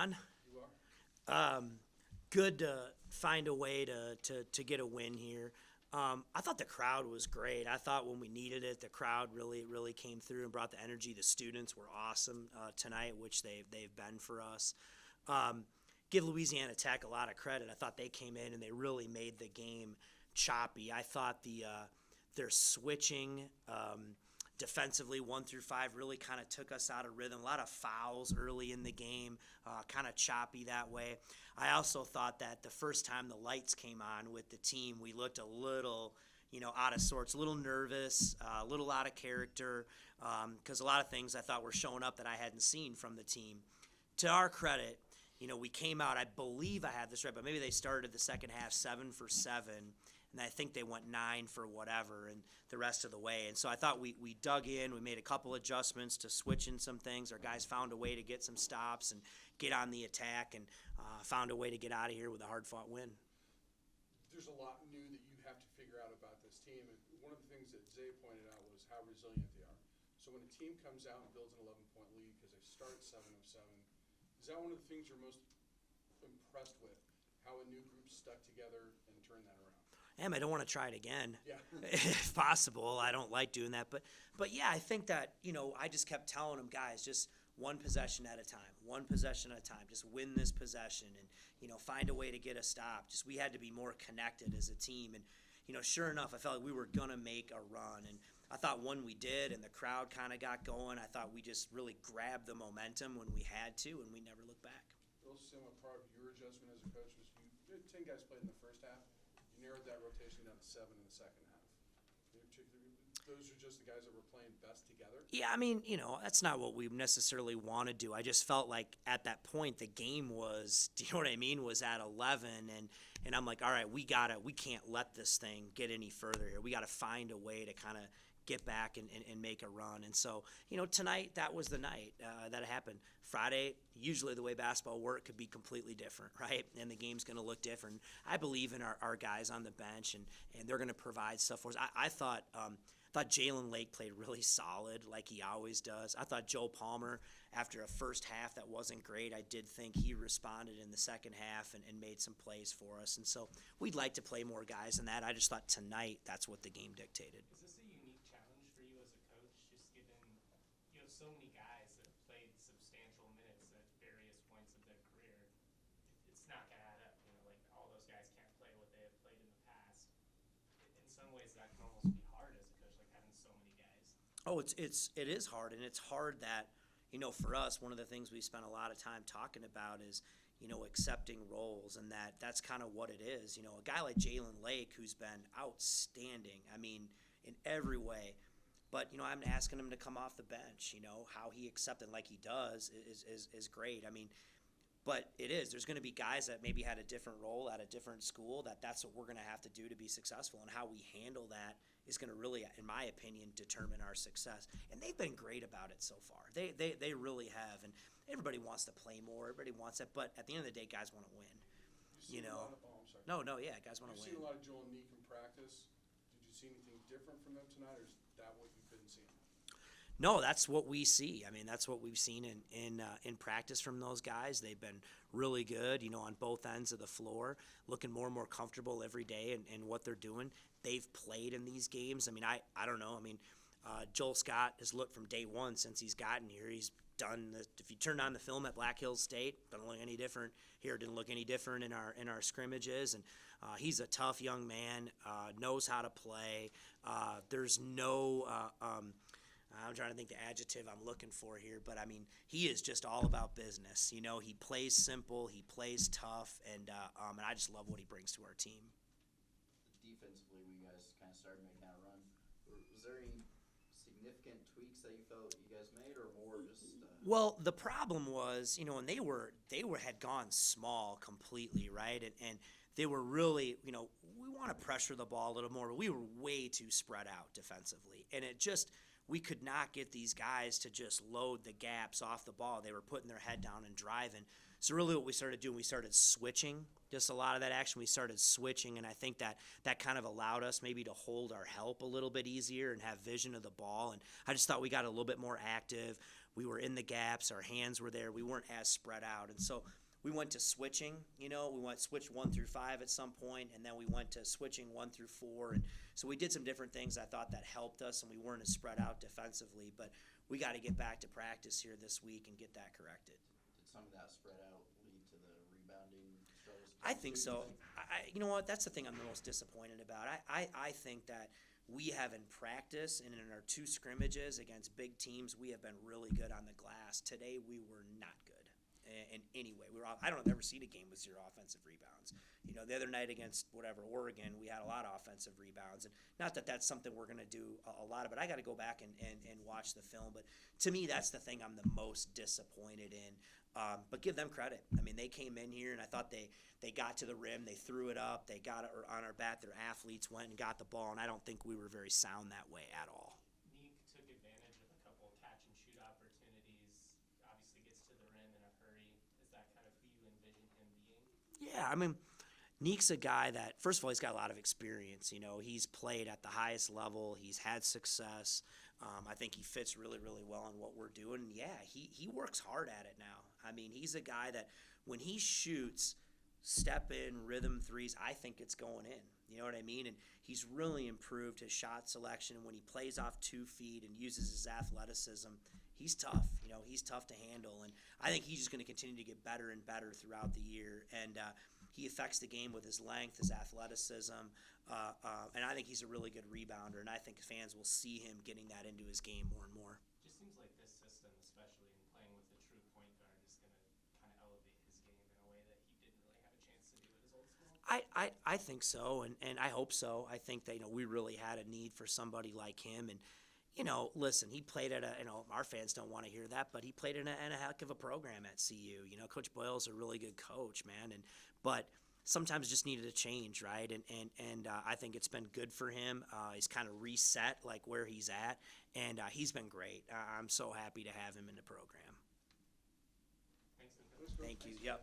on? You are? Good to find a way to get a win here. I thought the crowd was great. I thought when we needed it, the crowd really came through and brought the energy. The students were awesome tonight, which they've been for us. Give Louisiana Tech a lot of credit. I thought they came in and they really made the game choppy. I thought their switching defensively 1 through 5 really kind of took us out of rhythm. A lot of fouls early in the game, kind of choppy that way. I also thought that the first time the lights came on with the team, we looked a little, out of sorts, a little nervous, a little out of character, because a lot of things I thought were showing up that I hadn't seen from the team. To our credit, we came out, I believe I had this right, but maybe they started the second half 7 for 7, and I think they went 9 for whatever and the rest of the way. And so I thought we dug in, we made a couple adjustments to switch in some things. Our guys found a way to get some stops and get on the attack and found a way to get out of here with a hard-fought win. There's a lot new that you have to figure out about this team, and one of the things that Zay pointed out was how resilient they are. So when a team comes out and builds an 11-point lead because they start 7 of 7, is that one of the things you're most impressed with, how a new group stuck together and turned that around? I don't want to try it again, yeah. if possible. I don't like doing that. But yeah, I think that, I just kept telling them, guys, just one possession at a time, just win this possession and, find a way to get a stop. Just we had to be more connected as a team. And, sure enough, I felt like we were going to make a run. And I thought when we did and the crowd kind of got going, I thought we just really grabbed the momentum when we had to, and we never looked back. Also, similar part of your adjustment as a coach was you had 10 guys played in the first half. You narrowed that rotation down to 7 in the second half. Those are just the guys that were playing best together? Yeah, that's not what we necessarily want to do. I just felt like at that point the game was, do you know what I mean, was at 11, and I'm like, all right, we can't let this thing get any further here. We got to find a way to kind of get back and make a run. And so, tonight that was the night that it happened. Friday, usually the way basketball works could be completely different, right? And the game's going to look different. I believe in our guys on the bench, and they're going to provide stuff for us. I thought Jalen Lake played really solid like he always does. I thought Joe Palmer, after a first half that wasn't great, I did think he responded in the second half and made some plays for us. And so we'd like to play more guys than that. I just thought tonight that's what the game dictated. Is this a unique challenge for you as a coach, just given you have so many guys that have played substantial minutes at various points of their career? It's not going to add up. Like all those guys can't play what they have played in the past. In some ways, that can almost be hard as a coach, like having so many guys. Oh, it is hard, and it's hard that, for us, one of the things we spent a lot of time talking about is, accepting roles, and that's kind of what it is. A guy like Jalen Lake, who's been outstanding, in every way, but, I'm asking him to come off the bench, how he accepted like he does is great. But there's going to be guys that maybe had a different role at a different school, that's what we're going to have to do to be successful, and how we handle that is going to really, in my opinion, determine our success. And they've been great about it so far. They really have, and everybody wants to play more. Everybody wants it, but at the end of the day, guys want to win. I'm sorry. No, yeah, guys want to win. You've seen a lot of Joel and Niko in practice. Did you see anything different from them tonight, or is that what you've been seeing? No, that's what we see. That's what we've seen in practice from those guys. They've been really good, on both ends of the floor, looking more and more comfortable every day in what they're doing. They've played in these games. I don't know. Joel Scott has looked from day one since he's gotten here. He's done this. If you turned on the film at Black Hills State, doesn't look any different here. Didn't look any different in our scrimmages. And he's a tough young man. Knows how to play. There's no. I'm trying to think the adjective I'm looking for here, but he is just all about business. He plays simple, he plays tough, and I just love what he brings to our team. Defensively, when you guys kind of started making that run, was there any significant tweaks that you felt you guys made, or more just? Well, the problem was, and they had gone small completely, right, and they were really, we want to pressure the ball a little more, but we were way too spread out defensively, and we could not get these guys to just load the gaps off the ball. They were putting their head down and driving. So really what we started doing, we started switching just a lot of that action. We started switching, and I think that kind of allowed us maybe to hold our help a little bit easier and have vision of the ball. And I just thought we got a little bit more active. We were in the gaps. Our hands were there. We weren't as spread out. And so we went to switching, we switched 1 through 5 at some point, and then we went to switching 1 through 4. And so we did some different things. I thought that helped us, and we weren't as spread out defensively. But we got to get back to practice here this week and get that corrected. Did some of that spread out lead to the rebounding struggles? I think so. You know what? That's the thing I'm the most disappointed about. I think that we have in practice and in our 2 scrimmages against big teams, we have been really good on the glass. Today we were not good in any way. I don't ever seen a game with 0 offensive rebounds. The other night against Oregon, we had a lot of offensive rebounds. And not that that's something we're going to do a lot of, but I got to go back and watch the film. But to me, that's the thing I'm the most disappointed in. But give them credit. I mean, they came in here, and I thought they got to the rim. They threw it up. They got it on our bat. Their athletes went and got the ball, and I don't think we were very sound that way at all. Niko took advantage of a couple of catch-and-shoot opportunities, obviously gets to the rim in a hurry. Is that kind of who you envision him being? Yeah, I mean, Niko's a guy that, first of all, he's got a lot of experience. He's played at the highest level. He's had success. I think he fits really, really well on what we're doing. Yeah, he works hard at it now. I mean, he's a guy that when he shoots step-in rhythm threes, I think it's going in. You know what I mean? And he's really improved his shot selection. When he plays off 2 feet and uses his athleticism, he's tough. He's tough to handle. And I think he's just going to continue to get better and better throughout the year. And he affects the game with his length, his athleticism, and I think he's a really good rebounder. And I think fans will see him getting that into his game more and more. Just seems like this system, especially in playing with a true point guard, is going to kind of elevate his game in a way that he didn't really have a chance to do at his old school. I think so, and I hope so. I think that we really had a need for somebody like him. And listen, he played at our fans don't want to hear that, but he played in a heck of a program at CU. Coach Boyle's a really good coach, man. But sometimes just needed a change, right? And I think it's been good for him. He's kind of reset like where he's at, and he's been great. I'm so happy to have him in the program. Thanks, Niko. Thank you. Yep.